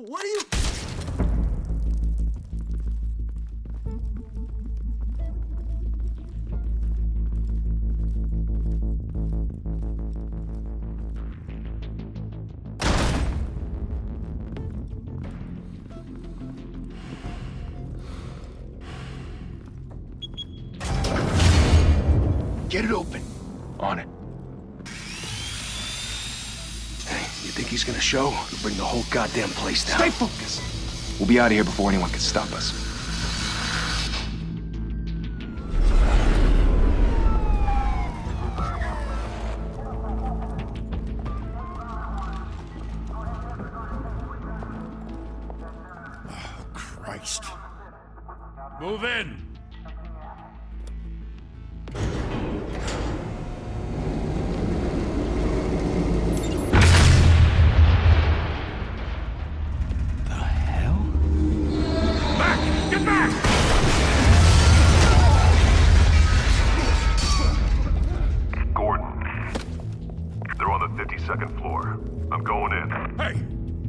What are you... Get it open. On it. Hey, you think he's gonna show? We'll bring the whole goddamn place down. Stay focused. We'll be out of here before anyone can stop us. Oh, Christ. Move in! The hell? Back! Get back! Gordon. They're on the 52nd floor. I'm going in. Hey!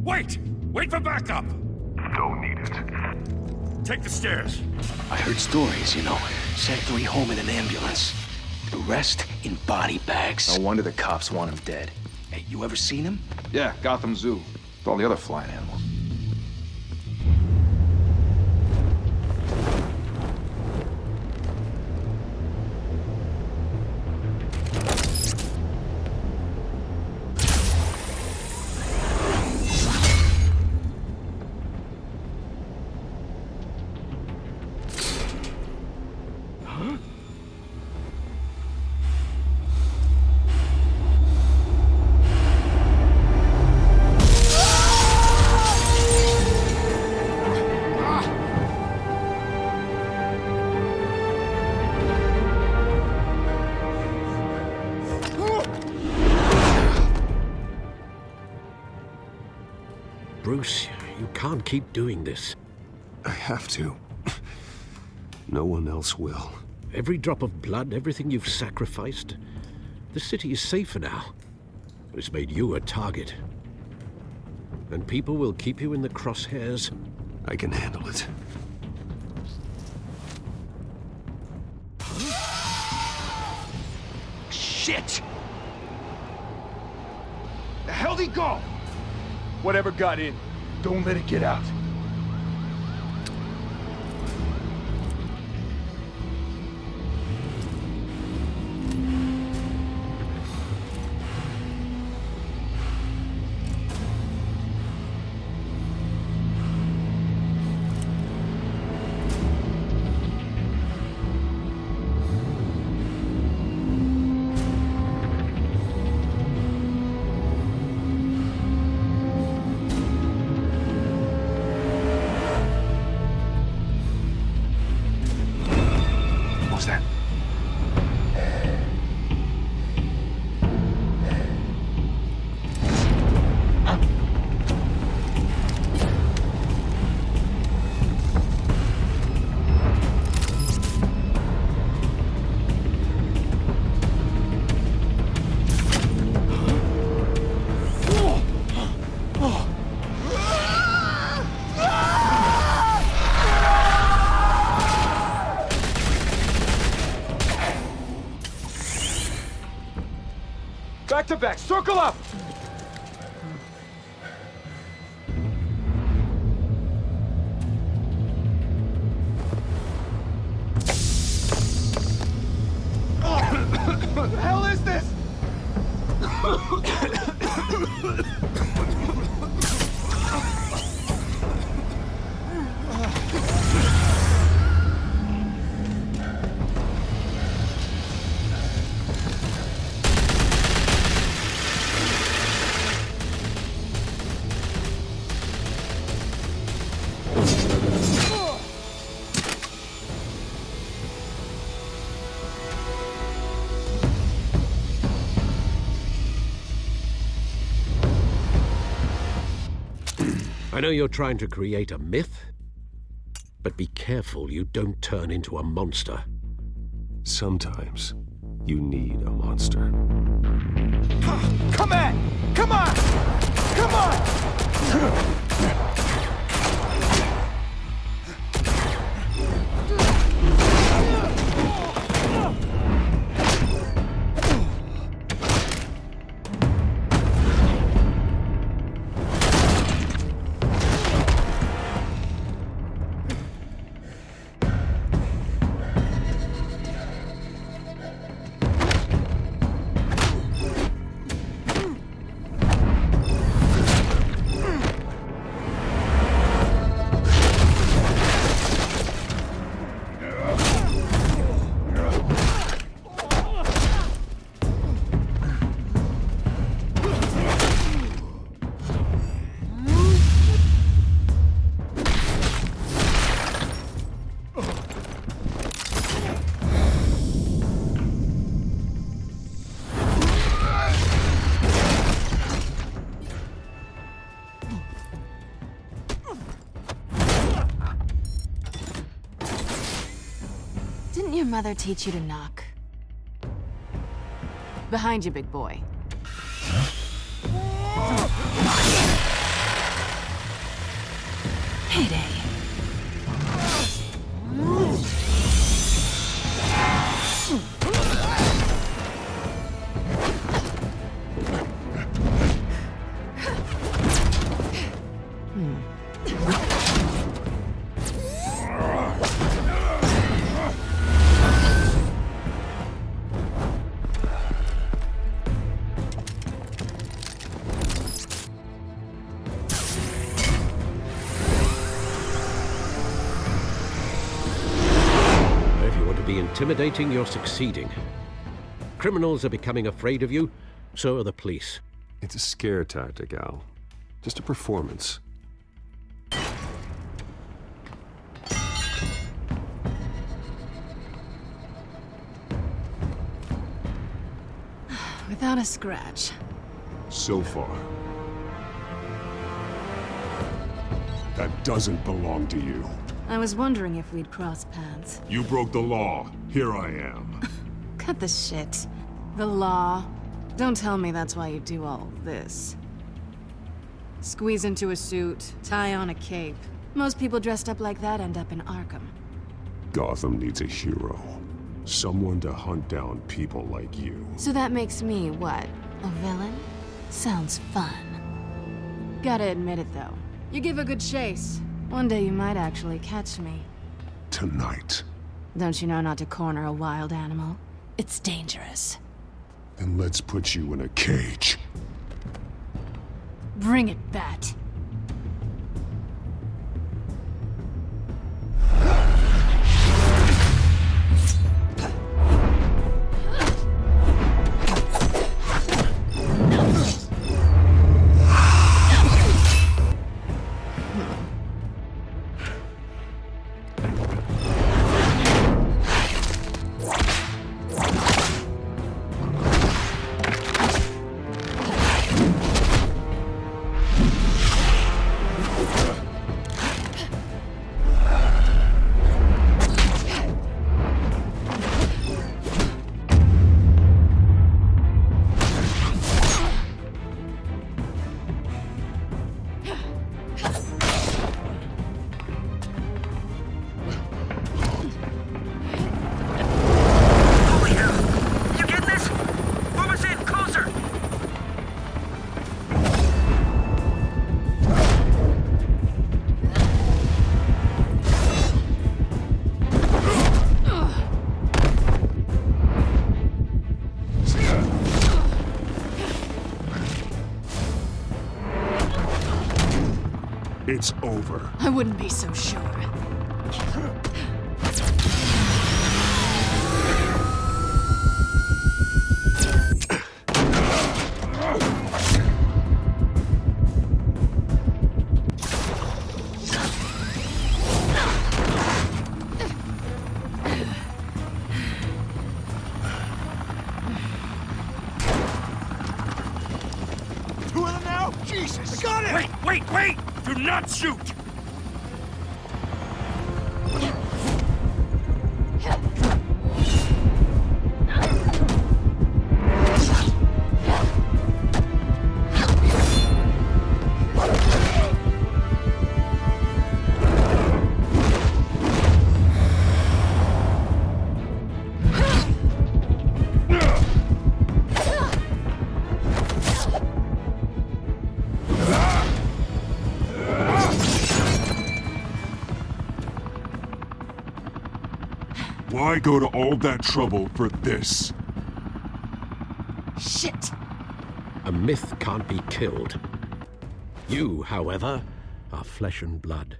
Wait! Wait for backup! Don't need it. Take the stairs. I heard stories, you know. Sent 3 home in an ambulance. The rest in body bags. No wonder the cops want him dead. Hey, you ever seen him? Yeah, Gotham Zoo. With all the other flying animals. Bruce, you can't keep doing this. I have to. No one else will. Every drop of blood, everything you've sacrificed. The city is safer now. It's made you a target. And people will keep you in the crosshairs. I can handle it. Shit! The hell'd he go? Whatever got in, don't let it get out. What was that? Back to back, circle up! What the hell is this? I know you're trying to create a myth, but be careful you don't turn into a monster. Sometimes you need a monster. Come on! Come on! Come on! mother teach you to knock? Behind you, big boy. Payday. Intimidating, you're succeeding. Criminals are becoming afraid of you, so are the police. It's a scare tactic, Al. Just a performance. Without a scratch. So far. That doesn't belong to you. I was wondering if we'd cross paths. You broke the law. Here I am. Cut the shit. The law. Don't tell me that's why you do all this. Squeeze into a suit, tie on a cape. Most people dressed up like that end up in Arkham. Gotham needs a hero. Someone to hunt down people like you. So that makes me, what, a villain? Sounds fun. Gotta admit it, though. You give a good chase. One day you might actually catch me. Tonight. Don't you know not to corner a wild animal? It's dangerous. Then let's put you in a cage. Bring it, Bat. It's over. I wouldn't be so sure. Two of them now? Jesus! I got it! Wait! Do not shoot! Why go to all that trouble for this? Shit! A myth can't be killed. You, however, are flesh and blood.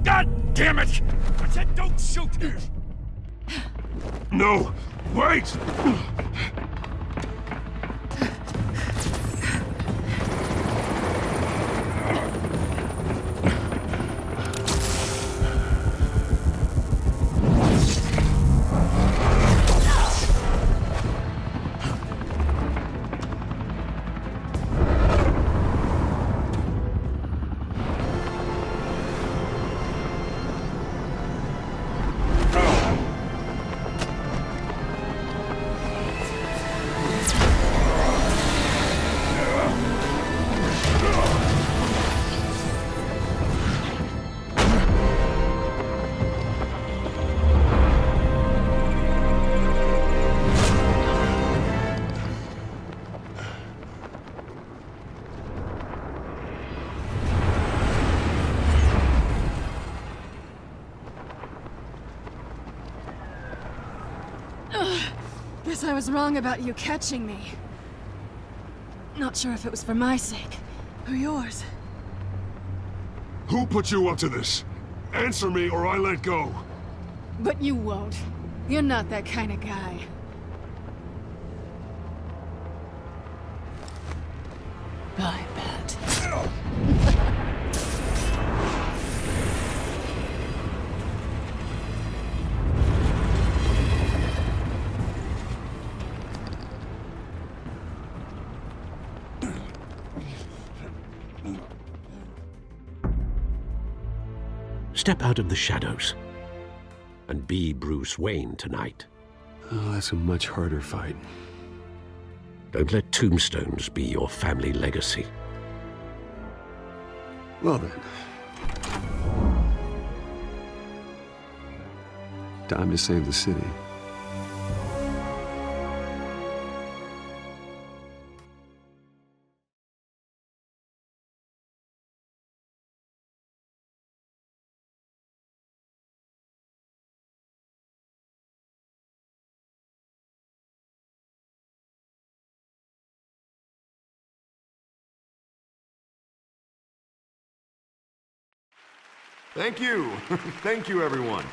God damn it! I said don't shoot! No! Wait! Guess I was wrong about you catching me. Not sure if it was for my sake, or yours. Who put you up to this? Answer me or I let go. But you won't. You're not that kind of guy. I bet. Step out of the shadows and be Bruce Wayne tonight. Oh, that's a much harder fight. Don't let tombstones be your family legacy. Well then. Time to save the city. Thank you. Thank you, everyone.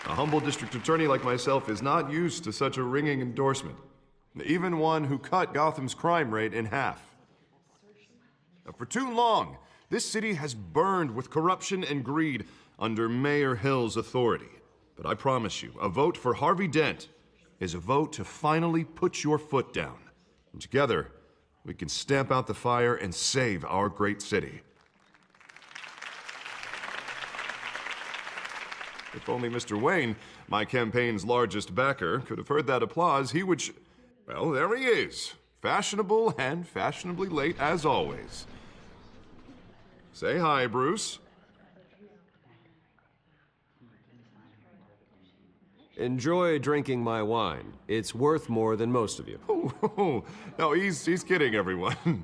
A humble district attorney like myself is not used to such a ringing endorsement. Even one who cut Gotham's crime rate in half. For too long, this city has burned with corruption and greed under Mayor Hill's authority. But I promise you, a vote for Harvey Dent is a vote to finally put your foot down. And together, we can stamp out the fire and save our great city. If only Mr. Wayne, my campaign's largest backer, could have heard that applause, he would well, there he is. Fashionable and fashionably late as always. Say hi, Bruce. Enjoy drinking my wine. It's worth more than most of you. Oh, no, he's kidding, everyone.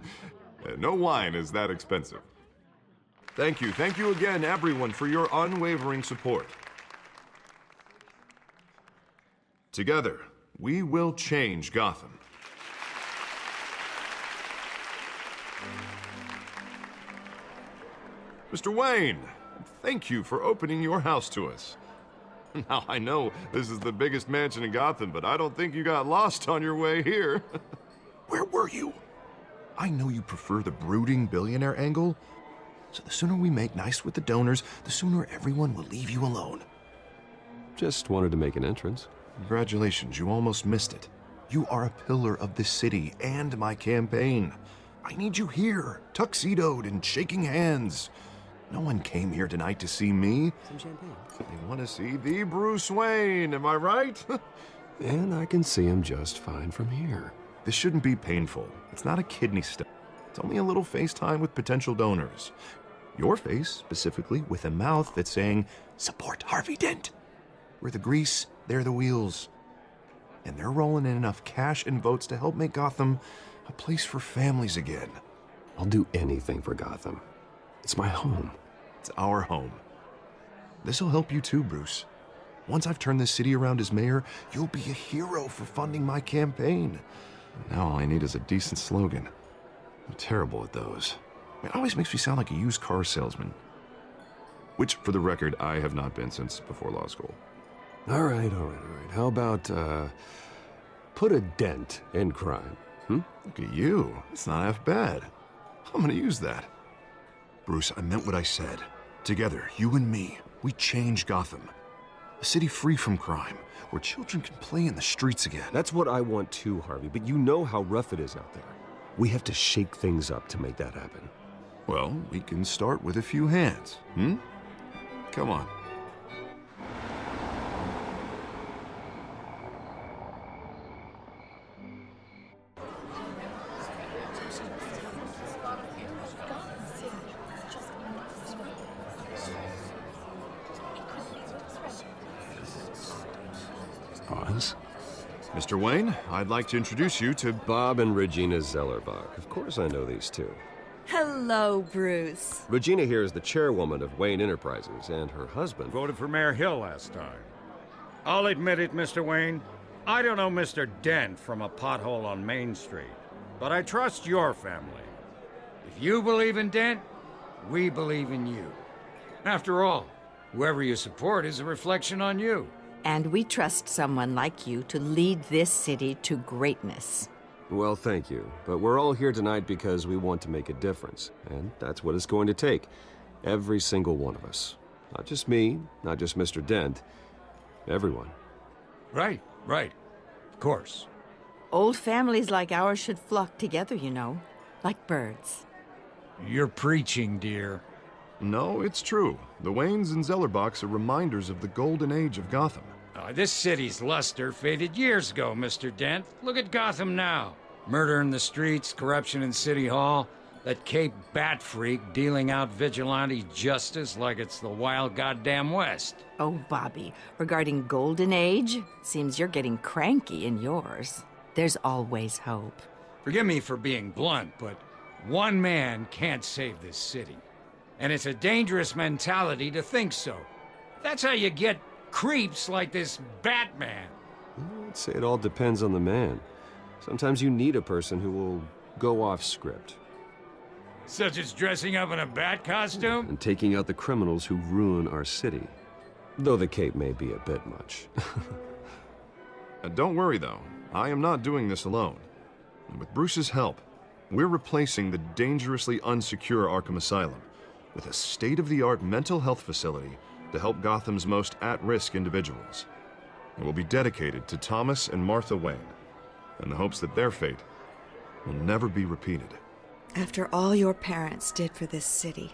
No wine is that expensive. Thank you again, everyone, for your unwavering support. Together, we will change Gotham. Mr. Wayne, thank you for opening your house to us. Now, I know this is the biggest mansion in Gotham, but I don't think you got lost on your way here. Where were you? I know you prefer the brooding billionaire angle, so the sooner we make nice with the donors, the sooner everyone will leave you alone. Just wanted to make an entrance. Congratulations, you almost missed it. You are a pillar of this city and my campaign. I need you here, tuxedoed and shaking hands. No one came here tonight to see me. Some champagne. They want to see the Bruce Wayne, am I right? And I can see him just fine from here. This shouldn't be painful. It's not a kidney stone. It's only a little FaceTime with potential donors. Your face, specifically, with a mouth that's saying, support Harvey Dent. We're the grease, they're the wheels. And they're rolling in enough cash and votes to help make Gotham a place for families again. I'll do anything for Gotham. It's my home. It's our home. This'll help you too, Bruce. Once I've turned this city around as mayor, you'll be a hero for funding my campaign. Now all I need is a decent slogan. I'm terrible at those. It always makes me sound like a used car salesman. Which, for the record, I have not been since before law school. All right. How about, put a dent in crime, Look at you. It's not half bad. I'm gonna use that. Bruce, I meant what I said. Together, you and me, we change Gotham. A city free from crime, where children can play in the streets again. That's what I want too, Harvey, but you know how rough it is out there. We have to shake things up to make that happen. Well, we can start with a few hands, Come on. Oz? Mr. Wayne, I'd like to introduce you to Bob and Regina Zellerbach. Of course I know these two. Hello, Bruce. Regina here is the chairwoman of Wayne Enterprises, and her husband... Voted for Mayor Hill last time. I'll admit it, Mr. Wayne. I don't know Mr. Dent from a pothole on Main Street, but I trust your family. If you believe in Dent, we believe in you. After all, whoever you support is a reflection on you. And we trust someone like you to lead this city to greatness. Well, thank you. But we're all here tonight because we want to make a difference. And that's what it's going to take. Every single one of us. Not just me, not just Mr. Dent. Everyone. Right. Of course. Old families like ours should flock together, you know. Like birds. You're preaching, dear. No, it's true. The Waynes and Zellerbachs are reminders of the golden age of Gotham. This city's luster faded years ago, Mr. Dent. Look at Gotham now. Murder in the streets, corruption in City Hall, that Cape Bat freak dealing out vigilante justice like it's the wild goddamn West. Oh, Bobby, regarding Golden Age, seems you're getting cranky in yours. There's always hope. Forgive me for being blunt, but one man can't save this city. And it's a dangerous mentality to think so. That's how you get creeps like this Batman. I'd say it all depends on the man. Sometimes you need a person who will go off script. Such as dressing up in a bat costume? And taking out the criminals who ruin our city. Though the cape may be a bit much. Don't worry, though. I am not doing this alone. And with Bruce's help, we're replacing the dangerously unsecure Arkham Asylum with a state-of-the-art mental health facility to help Gotham's most at-risk individuals. It will be dedicated to Thomas and Martha Wayne, in the hopes that their fate will never be repeated. After all your parents did for this city,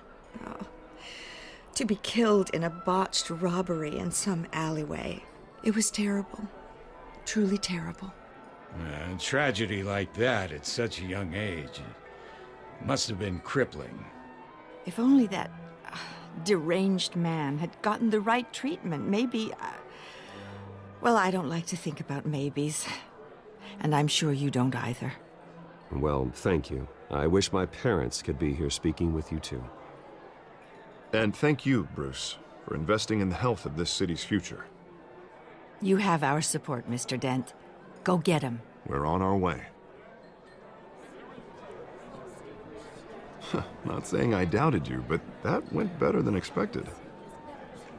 to be killed in a botched robbery in some alleyway, it was terrible. Truly terrible. A tragedy like that at such a young age must have been crippling. If only that deranged man had gotten the right treatment, maybe... well, I don't like to think about maybes. And I'm sure you don't either. Well, thank you. I wish my parents could be here speaking with you too. And thank you, Bruce, for investing in the health of this city's future. You have our support, Mr. Dent. Go get him. We're on our way. Not saying I doubted you, but that went better than expected.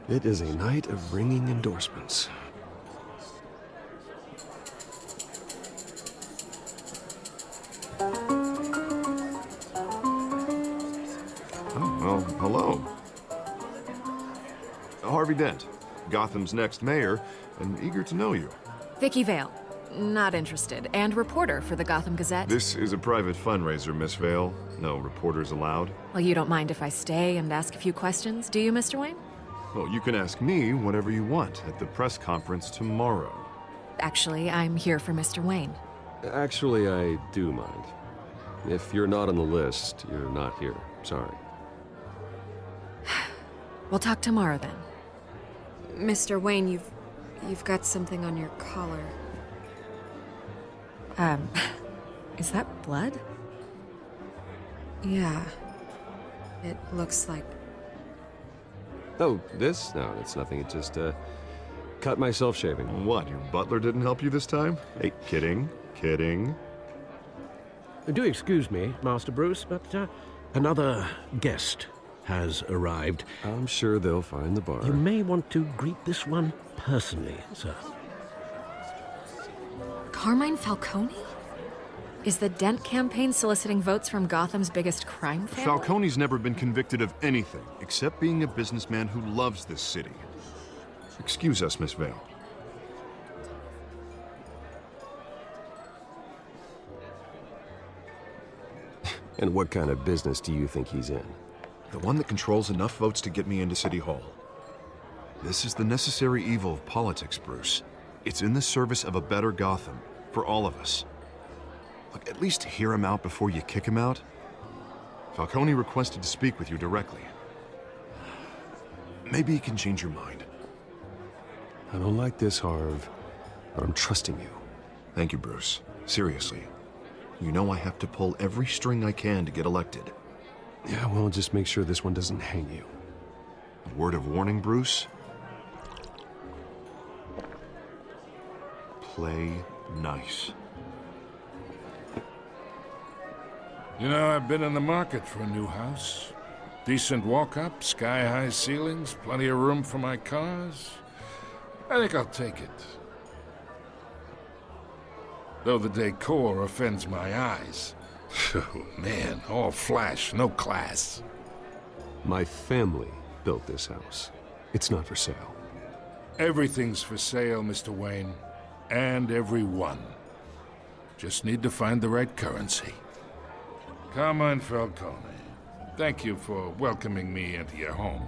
It is a night of ringing endorsements. Oh, well, hello. Harvey Dent, Gotham's next mayor, and eager to know you. Vicky Vale. Not interested. And reporter for the Gotham Gazette. This is a private fundraiser, Miss Vale. No reporters allowed. Well, you don't mind if I stay and ask a few questions, do you, Mr. Wayne? Well, you can ask me whatever you want at the press conference tomorrow. Actually, I'm here for Mr. Wayne. Actually, I do mind. If you're not on the list, you're not here. Sorry. We'll talk tomorrow then. Mr. Wayne, you've got something on your collar. Is that blood? Yeah. It looks like... Oh, this? No, it's nothing. It just, cut myself shaving. What, your butler didn't help you this time? Hey, kidding. Do excuse me, Master Bruce, but, another guest has arrived. I'm sure they'll find the bar. You may want to greet this one personally, sir. Carmine Falcone? Is the Dent campaign soliciting votes from Gotham's biggest crime family? Falcone's never been convicted of anything except being a businessman who loves this city. Excuse us, Miss Vale. And what kind of business do you think he's in? The one that controls enough votes to get me into City Hall. This is the necessary evil of politics, Bruce. It's in the service of a better Gotham, for all of us. Look, at least hear him out before you kick him out. Falcone requested to speak with you directly. Maybe he can change your mind. I don't like this, Harv, but I'm trusting you. Thank you, Bruce. Seriously. You know I have to pull every string I can to get elected. Yeah, well, just make sure this one doesn't hang you. A word of warning, Bruce? play nice. You know, I've been in the market for a new house. Decent walk-up, sky-high ceilings, plenty of room for my cars. I think I'll take it. Though the decor offends my eyes. Oh, man, all flash, no class. My family built this house. It's not for sale. Everything's for sale, Mr. Wayne. And everyone. Just need to find the right currency. Carmine Falcone, thank you for welcoming me into your home.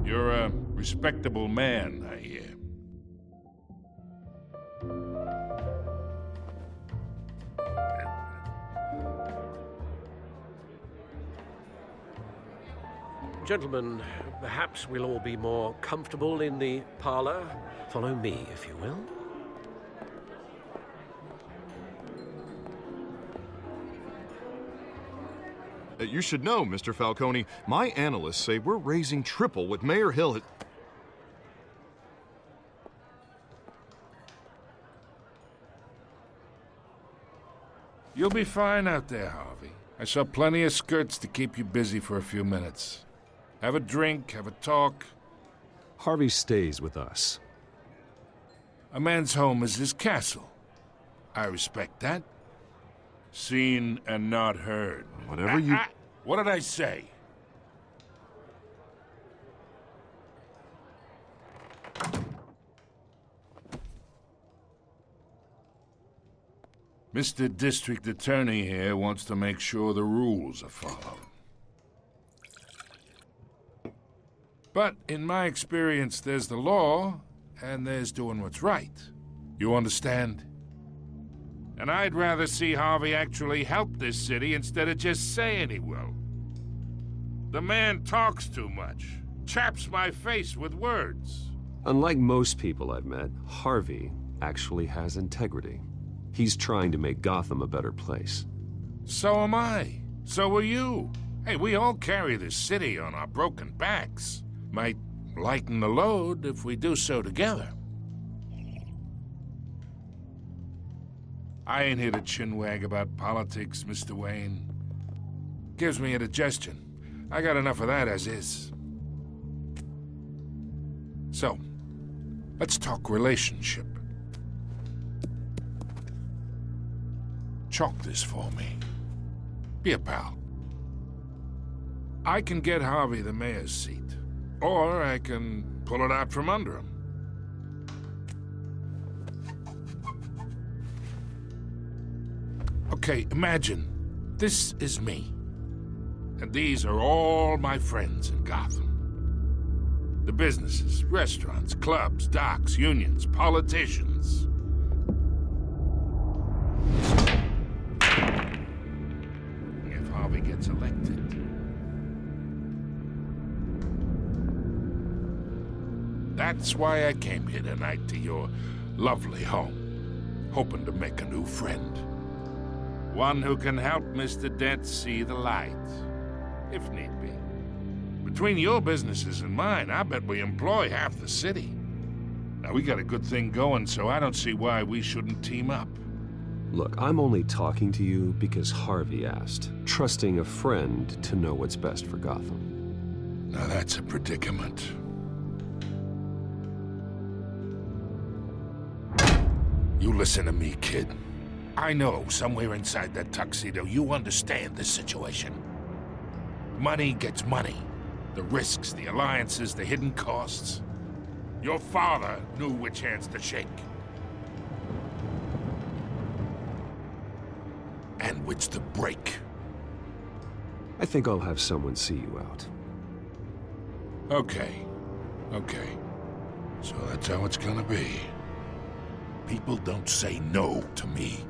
You're a respectable man, I hear. Gentlemen, perhaps we'll all be more comfortable in the parlor. Follow me, if you will. You should know, Mr. Falcone, my analysts say we're raising triple what Mayor Hill had... You'll be fine out there, Harvey. I saw plenty of skirts to keep you busy for a few minutes. Have a drink, have a talk. Harvey stays with us. A man's home is his castle. I respect that. Seen and not heard. Whatever you... What did I say? Mr. District Attorney here wants to make sure the rules are followed. But in my experience, there's the law, and there's doing what's right. You understand? And I'd rather see Harvey actually help this city instead of just saying he will. The man talks too much, chaps my face with words. Unlike most people I've met, Harvey actually has integrity. He's trying to make Gotham a better place. So am I. So are you. Hey, we all carry this city on our broken backs. Might lighten the load if we do so together. I ain't here to chinwag about politics, Mr. Wayne. Gives me indigestion. I got enough of that as is. So, let's talk relationship. Chalk this for me. Be a pal. I can get Harvey the mayor's seat, or I can pull it out from under him. Okay, imagine this is me, and these are all my friends in Gotham. The businesses, restaurants, clubs, docks, unions, politicians. If Harvey gets elected, that's why I came here tonight to your lovely home, hoping to make a new friend. One who can help Mr. Dent see the light, if need be. Between your businesses and mine, I bet we employ half the city. Now, we got a good thing going, so I don't see why we shouldn't team up. Look, I'm only talking to you because Harvey asked, trusting a friend to know what's best for Gotham. Now that's a predicament. You listen to me, kid. I know somewhere inside that tuxedo you understand this situation. Money gets money. The risks, the alliances, the hidden costs. Your father knew which hands to shake. And which to break. I think I'll have someone see you out. Okay. So that's how it's gonna be. People don't say no to me.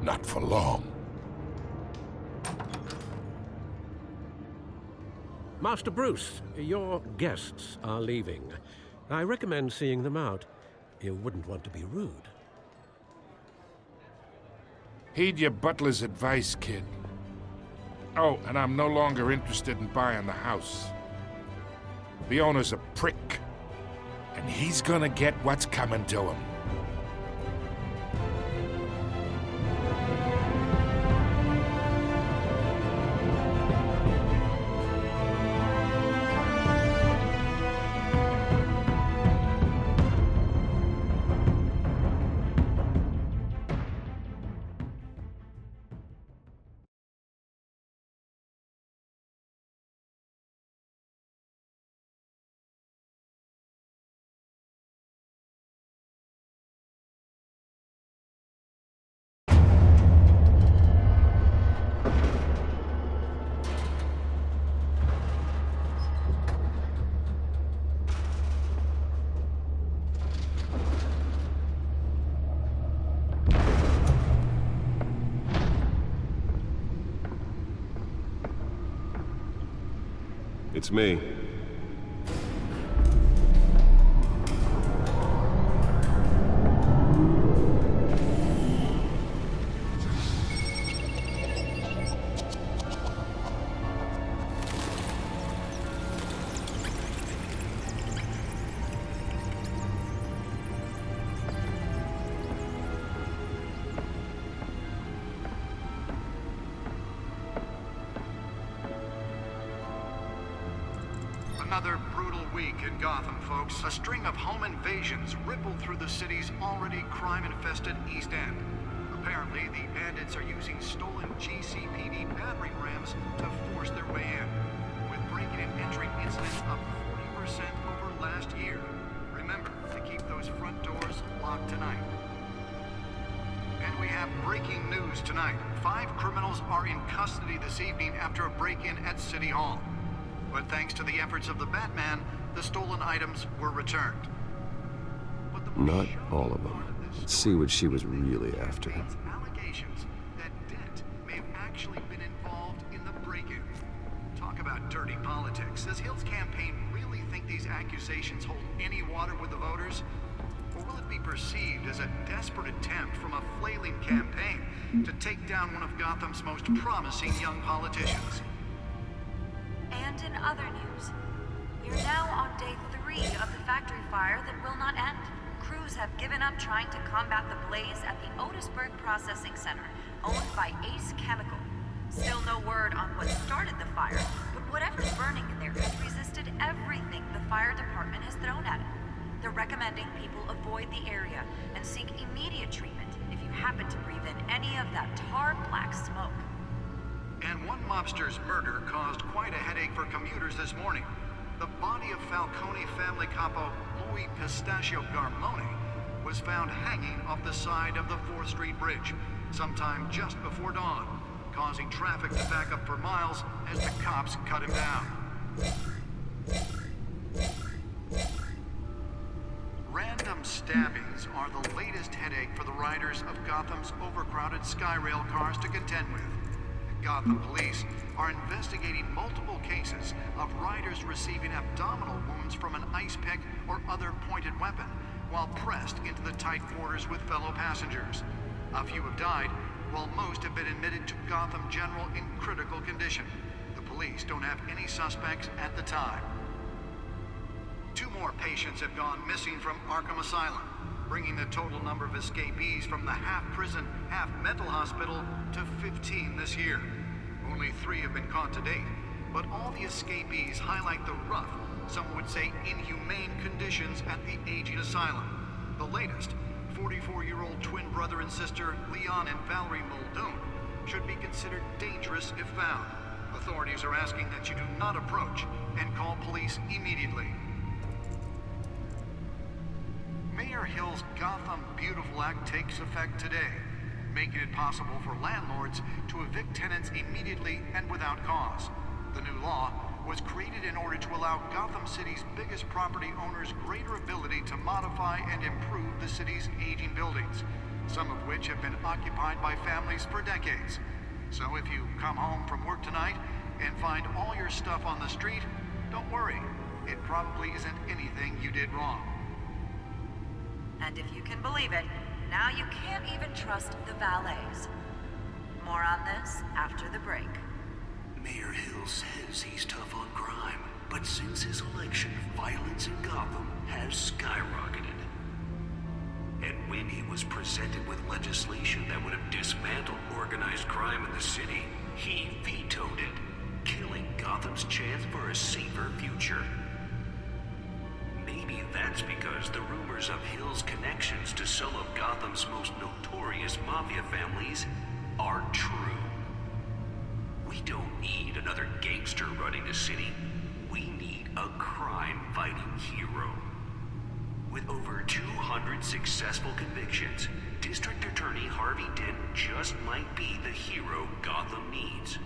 Not for long. Master Bruce, your guests are leaving. I recommend seeing them out. You wouldn't want to be rude. Heed your butler's advice, kid. Oh, and I'm no longer interested in buying the house. The owner's a prick. And he's gonna get what's coming to him. It's me. Another brutal week in Gotham, folks. A string of home invasions rippled through the city's already crime-infested East End. Apparently, the bandits are using stolen GCPD battering rams to force their way in, with breaking and entering incidents up 40% over last year. Remember to keep those front doors locked tonight. And we have breaking news tonight. 5 criminals are in custody this evening after a break-in at City Hall. But thanks to the efforts of the Batman, the stolen items were returned. Not all of them. Let's see what she was really after. Allegations that Dent may have actually been involved in the break-in. Talk about dirty politics. Does Hill's campaign really think these accusations hold any water with the voters? Or will it be perceived as a desperate attempt from a flailing campaign to take down one of Gotham's most promising young politicians? And in other news, we are now on day 3 of the factory fire that will not end. Crews have given up trying to combat the blaze at the Otisburg Processing Center, owned by Ace Chemical. Still no word on what started the fire, but whatever's burning in there has resisted everything the fire department has thrown at it. They're recommending people avoid the area and seek immediate treatment if you happen to breathe in any of that tar black smoke. And one mobster's murder caused quite a headache for commuters this morning. The body of Falcone family capo Louis Pistachio Garmone was found hanging off the side of the 4th Street Bridge sometime just before dawn, causing traffic to back up for miles as the cops cut him down. Random stabbings are the latest headache for the riders of Gotham's overcrowded Skyrail cars to contend with. Gotham police are investigating multiple cases of riders receiving abdominal wounds from an ice pick or other pointed weapon while pressed into the tight quarters with fellow passengers. A few have died, while most have been admitted to Gotham General in critical condition. The police don't have any suspects at the time. 2 more patients have gone missing from Arkham Asylum, bringing the total number of escapees from the half-prison, half-mental hospital to 15 this year. Only 3 have been caught to date, but all the escapees highlight the rough, some would say inhumane conditions at the aging asylum. The latest, 44-year-old twin brother and sister Leon and Valerie Muldoon, should be considered dangerous if found. Authorities are asking that you do not approach and call police immediately. Mayor Hill's Gotham Beautiful Act takes effect today, making it possible for landlords to evict tenants immediately and without cause. The new law was created in order to allow Gotham City's biggest property owners greater ability to modify and improve the city's aging buildings, some of which have been occupied by families for decades. So if you come home from work tonight and find all your stuff on the street, don't worry. It probably isn't anything you did wrong. And if you can believe it, now you can't even trust the valets. More on this after the break. Mayor Hill says he's tough on crime. But since his election, violence in Gotham has skyrocketed. And when he was presented with legislation that would have dismantled organized crime in the city, he vetoed it, killing Gotham's chance for a safer future. Maybe that's because the rumors of Hill's connections to some of Gotham's most notorious mafia families are true. We don't need another gangster running the city. We need a crime-fighting hero. With over 200 successful convictions, District Attorney Harvey Dent just might be the hero Gotham needs.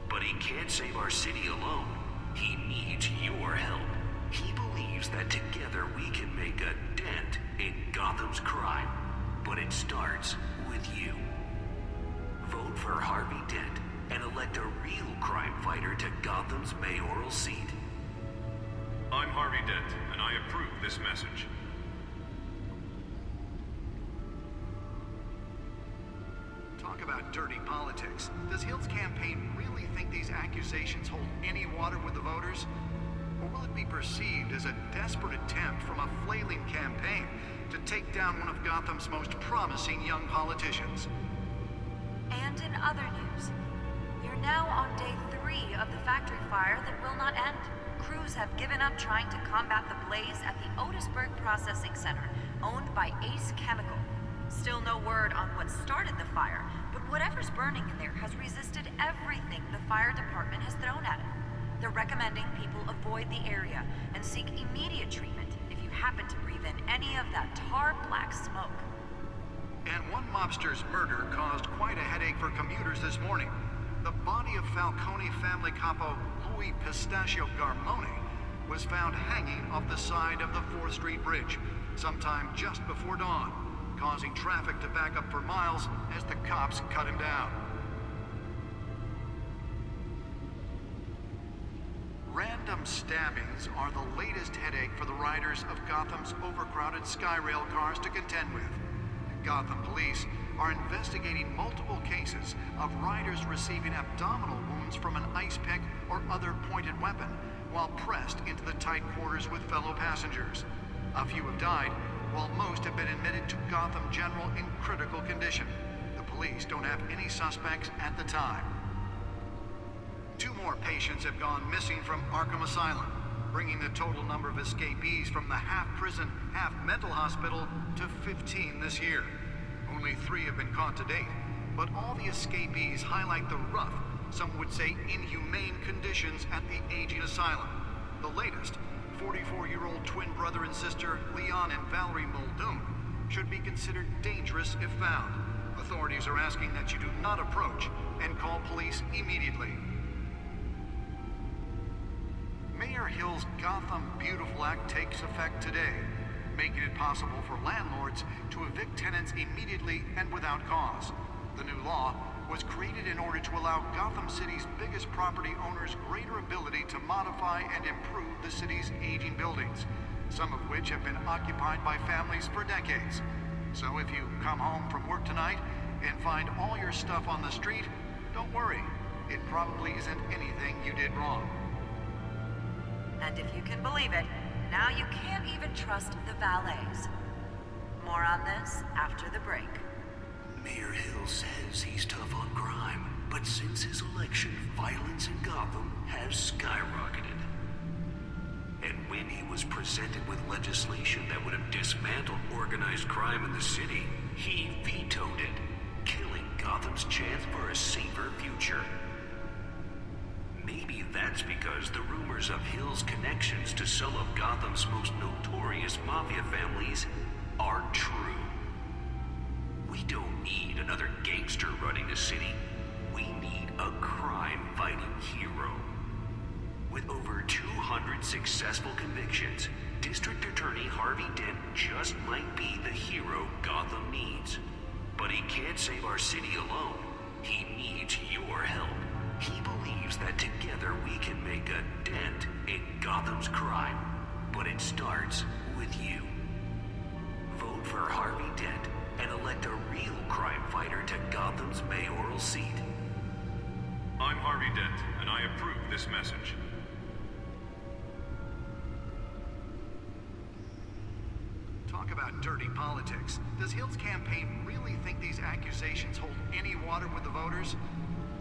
But he can't save our city alone. He needs your help. He believes that together we can make a dent in Gotham's crime. But it starts with you. Vote for Harvey Dent and elect a real crime fighter to Gotham's mayoral seat. I'm Harvey Dent, and I approve this message. Talk about dirty politics. Does Hill's campaign really think these accusations hold any water with the voters? Or will it be perceived as a desperate attempt from a flailing campaign to take down one of Gotham's most promising young politicians? And in other news, you're now on day 3 of the factory fire that will not end. Crews have given up trying to combat the blaze at the Otisburg Processing Center, owned by Ace Chemical. Still no word on what started the fire, but whatever's burning in there has resisted everything the fire department has thrown at it. They're recommending people avoid the area and seek immediate treatment if you happen to breathe in any of that tar-black smoke. And one mobster's murder caused quite a headache for commuters this morning. The body of Falcone family capo Louis Pistachio Garmone was found hanging off the side of the 4th Street Bridge sometime just before dawn, causing traffic to back up for miles as the cops cut him down. Random stabbings are the latest headache for the riders of Gotham's overcrowded Skyrail cars to contend with. Gotham police are investigating multiple cases of riders receiving abdominal wounds from an ice pick or other pointed weapon while pressed into the tight quarters with fellow passengers. A few have died, while most have been admitted to Gotham General in critical condition. The police don't have any suspects at the time. 2 more patients have gone missing from Arkham Asylum, bringing the total number of escapees from the half-prison, half-mental hospital to 15 this year. Only 3 have been caught to date, but all the escapees highlight the rough, some would say inhumane conditions at the aging asylum. The latest, 44-year-old twin brother and sister Leon and Valerie Muldoon, should be considered dangerous if found. Authorities are asking that you do not approach and call police immediately. Mayor Hill's Gotham Beautiful Act takes effect today, making it possible for landlords to evict tenants immediately and without cause. The new law was created in order to allow Gotham City's biggest property owners greater ability to modify and improve the city's aging buildings, some of which have been occupied by families for decades. So if you come home from work tonight and find all your stuff on the street, don't worry. It probably isn't anything you did wrong. And if you can believe it, now you can't even trust the valets. More on this after the break. Mayor Hill says he's tough on crime, but since his election, violence in Gotham has skyrocketed. And when he was presented with legislation that would have dismantled organized crime in the city, he vetoed it, killing Gotham's chance for a safer future. Maybe that's because the rumors of Hill's connections to some of Gotham's most notorious mafia families are true. We don't need another gangster running the city. We need a crime-fighting hero. With over 200 successful convictions, District Attorney Harvey Dent just might be the hero Gotham needs. But he can't save our city alone. He needs your help. He believes that together we can make a dent in Gotham's crime. But it starts with you. Vote for Harvey Dent and elect a real crime fighter to Gotham's mayoral seat. I'm Harvey Dent, and I approve this message. Talk about dirty politics. Does Hill's campaign really think these accusations hold any water with the voters?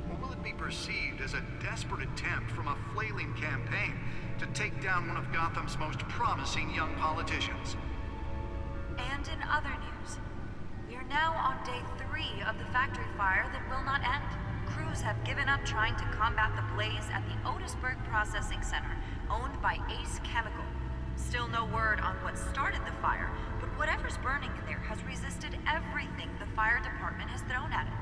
Or will it be perceived as a desperate attempt from a flailing campaign to take down one of Gotham's most promising young politicians? And in other news, we are now on day 3 of the factory fire that will not end. Crews have given up trying to combat the blaze at the Otisburg Processing Center, owned by Ace Chemical. Still no word on what started the fire, but whatever's burning in there has resisted everything the fire department has thrown at it.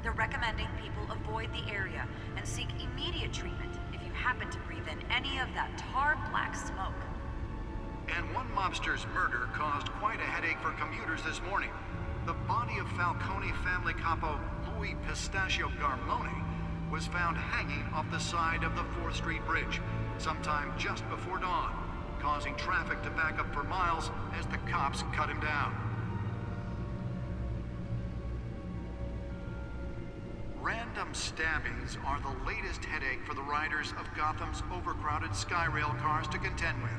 They're recommending people avoid the area and seek immediate treatment if you happen to breathe in any of that tar black smoke. And one mobster's murder caused quite a headache for commuters this morning. The body of Falcone family capo Louis Pistachio Garmone was found hanging off the side of the 4th Street Bridge sometime just before dawn, causing traffic to back up for miles as the cops cut him down. Random stabbings are the latest headache for the riders of Gotham's overcrowded Skyrail cars to contend with.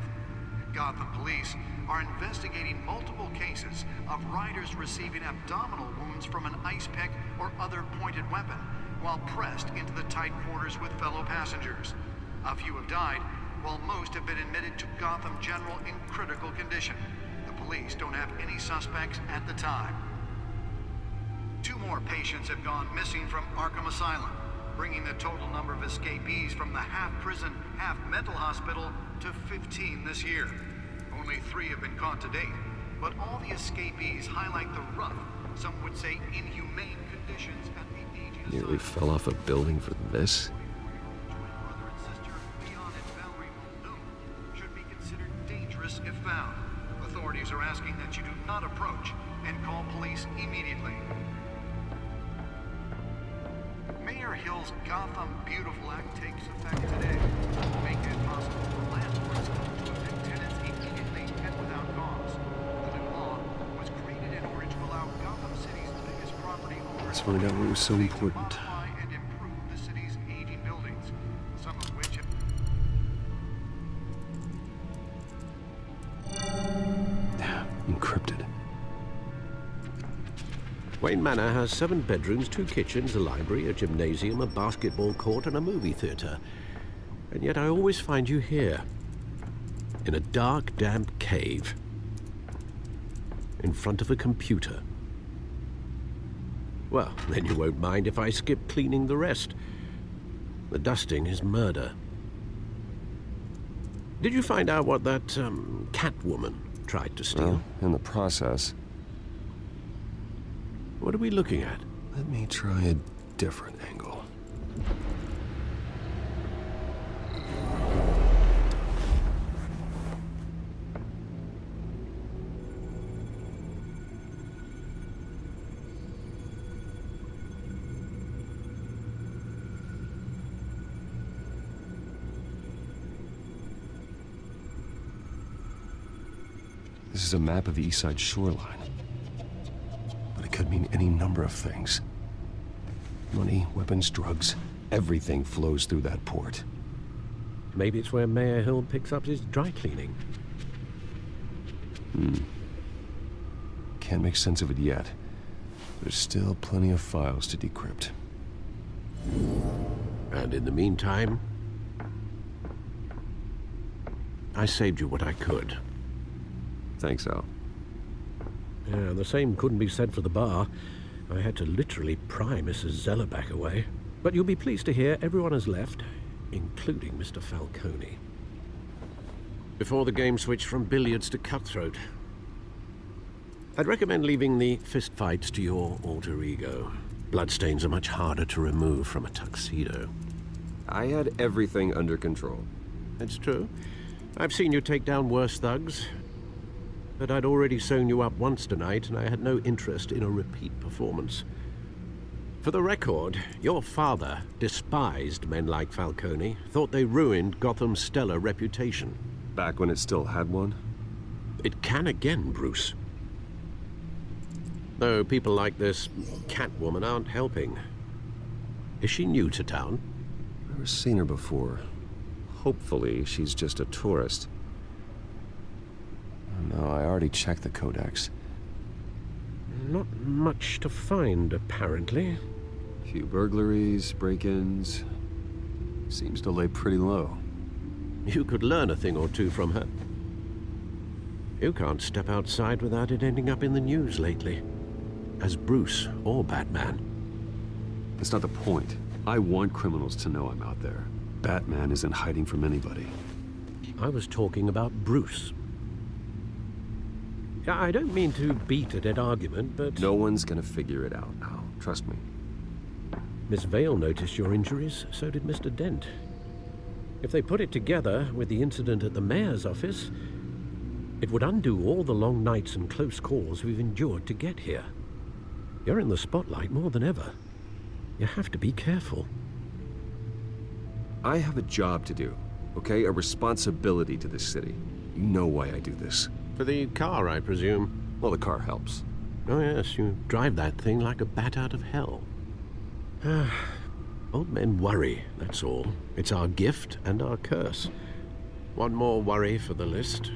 Gotham police are investigating multiple cases of riders receiving abdominal wounds from an ice pick or other pointed weapon while pressed into the tight quarters with fellow passengers. A few have died, while most have been admitted to Gotham General in critical condition. The police don't have any suspects at the time. 2 more patients have gone missing from Arkham Asylum, bringing the total number of escapees from the half-prison, half-mental hospital to 15 this year. Only 3 have been caught to date, but all the escapees highlight the rough, some would say inhumane conditions at the aging Nearly fell off a building for this? brother and sister, Leon and Valerie Muldoon, should be considered dangerous if found. Authorities are asking that you do not approach and call police immediately. Mayor Hill's Gotham Beautiful Act takes effect today, making it possible for landlords to evict tenants immediately and without cause. The new law was created in order to allow Gotham City's biggest property owners Let's find out what was so important. modify and improve the city's aging buildings, some of which have... Encrypted. Wayne Manor has 7 bedrooms, 2 kitchens, a library, a gymnasium, a basketball court, and a movie theater. And yet I always find you here, in a dark, damp cave, in front of a computer. Well, then you won't mind if I skip cleaning the rest. The dusting is murder. Did you find out what that, Catwoman tried to steal? Well, in the process. What are we looking at? Let me try a different angle. This is a map of the East Side shoreline. But it could mean any number of things. Money, weapons, drugs, everything flows through that port. Maybe it's where Mayor Hill picks up his dry cleaning. Can't make sense of it yet. There's still plenty of files to decrypt. And in the meantime, I saved you what I could. Thanks, Al. Yeah, the same couldn't be said for the bar. I had to literally pry Mrs. Zellerback away. But you'll be pleased to hear everyone has left, including Mr. Falcone. Before the game switched from billiards to cutthroat. I'd recommend leaving the fistfights to your alter ego. Bloodstains are much harder to remove from a tuxedo. I had everything under control. It's true. I've seen you take down worse thugs. But I'd already sewn you up once tonight, and I had no interest in a repeat performance. For the record, your father despised men like Falcone, thought they ruined Gotham's stellar reputation. Back when it still had one? It can again, Bruce. Though people like this Catwoman aren't helping. Is she new to town? Never seen her before. Hopefully, she's just a tourist. No, I already already checked the codex. Not much to find, apparently. Few burglaries, break-ins. Seems to lay pretty low. You could learn a thing or two from her. You can't step outside without it ending up in the news lately. As Bruce or Batman. That's not the point. I want criminals to know I'm out there. Batman isn't hiding from anybody. I was talking about Bruce. I don't mean to beat a dead argument, but... No one's gonna figure it out now. Trust me. Miss Vale noticed your injuries, so did Mr. Dent. If they put it together with the incident at the mayor's office, it would undo all the long nights and close calls we've endured to get here. You're in the spotlight more than ever. You have to be careful. I have a job to do, okay? A responsibility to this city. You know why I do this. For the car, I presume? Well, the car helps. Oh yes, you drive that thing like a bat out of hell. Old men worry, that's all. It's our gift and our curse. One more worry for the list.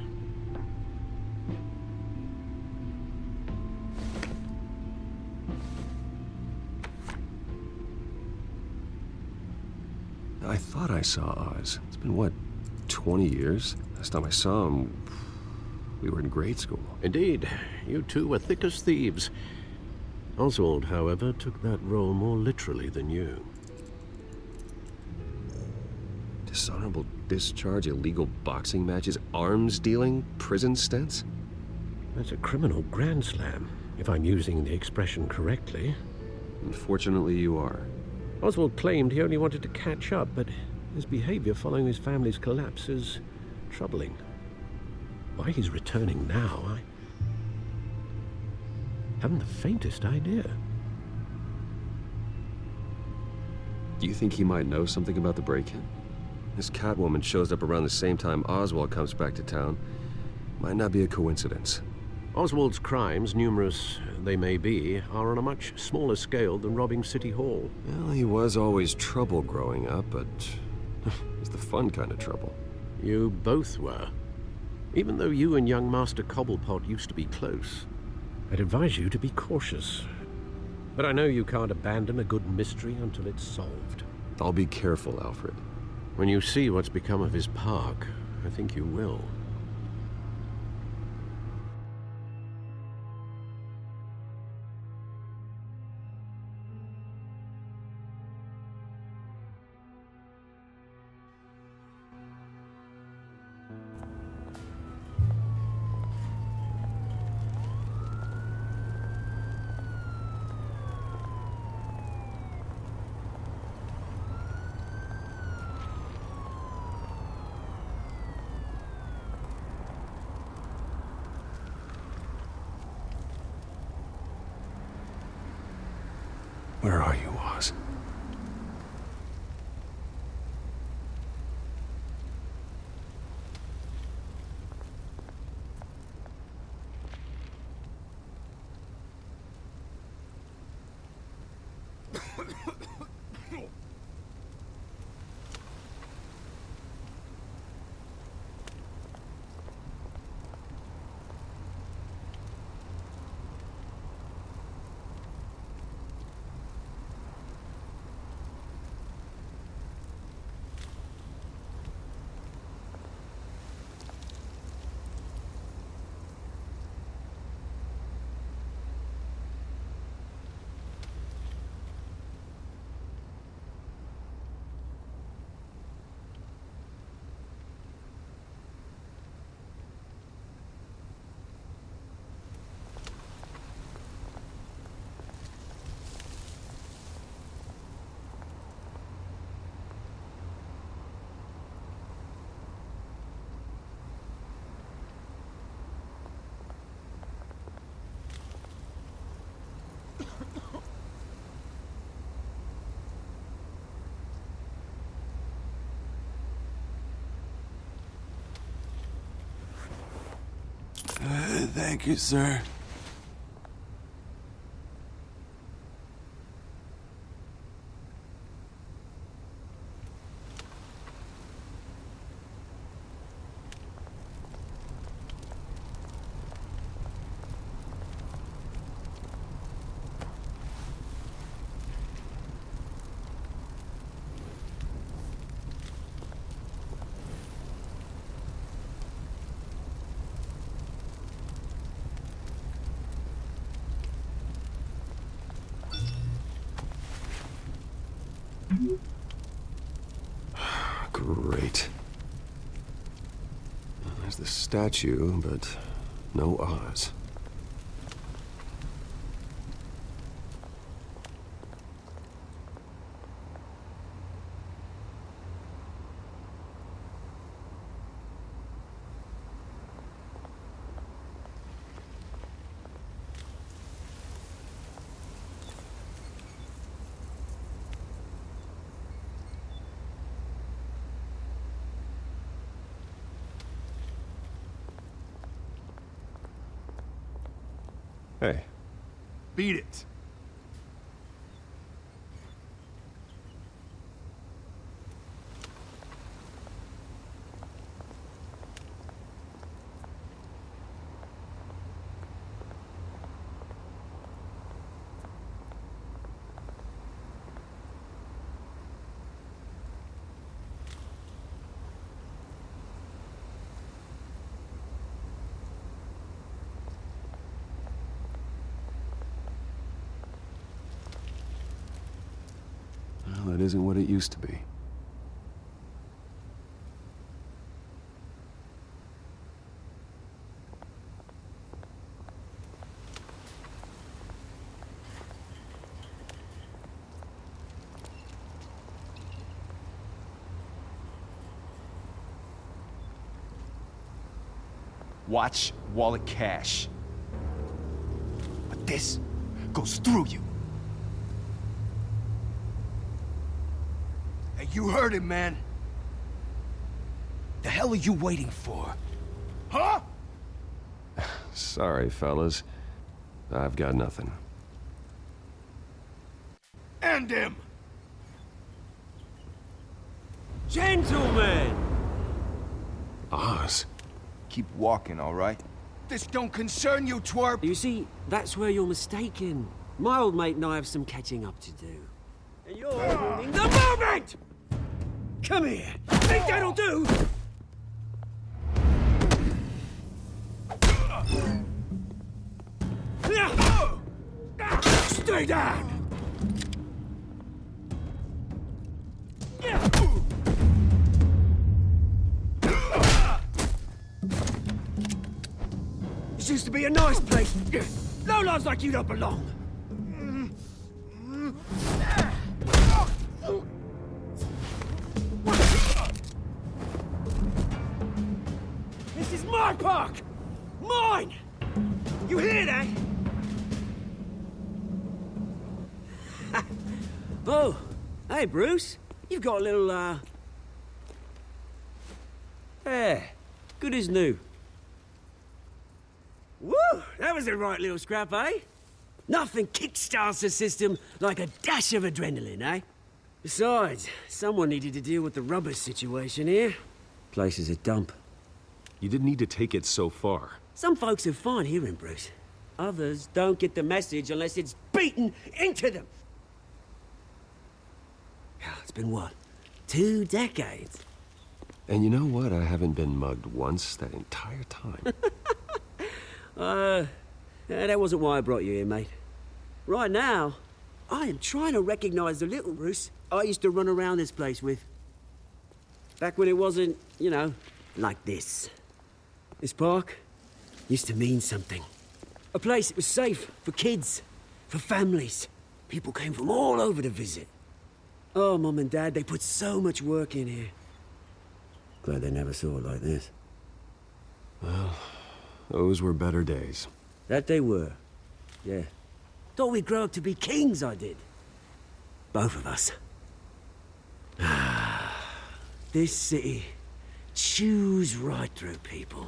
I thought I saw Oz. It's been, what, 20 years? Last time I saw him, we were in grade school. Indeed. You two were thick as thieves. Oswald, however, took that role more literally than you. Dishonorable discharge, illegal boxing matches, arms dealing, prison stints? That's a criminal grand slam, if I'm using the expression correctly. Unfortunately, you are. Oswald claimed he only wanted to catch up, but his behavior following his family's collapse is troubling. Why he's returning now, I haven't the faintest idea. Do you think he might know something about the break-in? This Catwoman shows up around the same time Oswald comes back to town. Might not be a coincidence. Oswald's crimes, numerous they may be, are on a much smaller scale than robbing City Hall. Well, he was always trouble growing up, but it's the fun kind of trouble. You both were. Even though you and young Master Cobblepot used to be close, I'd advise you to be cautious. But I know you can't abandon a good mystery until it's solved. I'll be careful, Alfred. When you see what's become of his park, I think you will. Where are you, Oz? Thank you, sir. Great. There's the statue, but no Oz. Hey. Beat it. Well, it isn't what it used to be. Watch wallet cash. But this goes through you. Hey, you heard it, man. The hell are you waiting for? Huh? Sorry, fellas. I've got nothing. End him! Gentlemen! Oz. Keep walking, all right? This don't concern you, twerp! You see, that's where you're mistaken. My old mate and I have some catching up to do. And you're ruining the moment! Come here! Think that'll do? Stay down! This used to be a nice place. No lives like you don't belong. This is my park! Mine! You hear that? Oh, hey, Bruce. You've got a little, Yeah, good as new. Woo! That was a right little scrap, eh? Nothing kickstarts the system like a dash of adrenaline, eh? Besides, someone needed to deal with the rubbish situation here. Place is a dump. You didn't need to take it so far. Some folks are fine hearing, Bruce. Others don't get the message unless it's beaten into them. It's been what? 2 decades? And you know what? I haven't been mugged once that entire time. That wasn't why I brought you here, mate. Right now, I am trying to recognize the little Bruce I used to run around this place with. Back when it wasn't, you know, like this. This park used to mean something. A place that was safe for kids, for families. People came from all over to visit. Oh, Mum and Dad, they put so much work in here. Glad they never saw it like this. Well, those were better days. That they were. Yeah. Thought we'd grow up to be kings, I did. Both of us. This city chews right through people.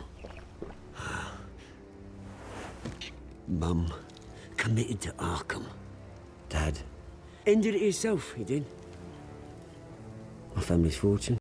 Mum committed to Arkham. Dad ended it himself, he did. My family's fortune.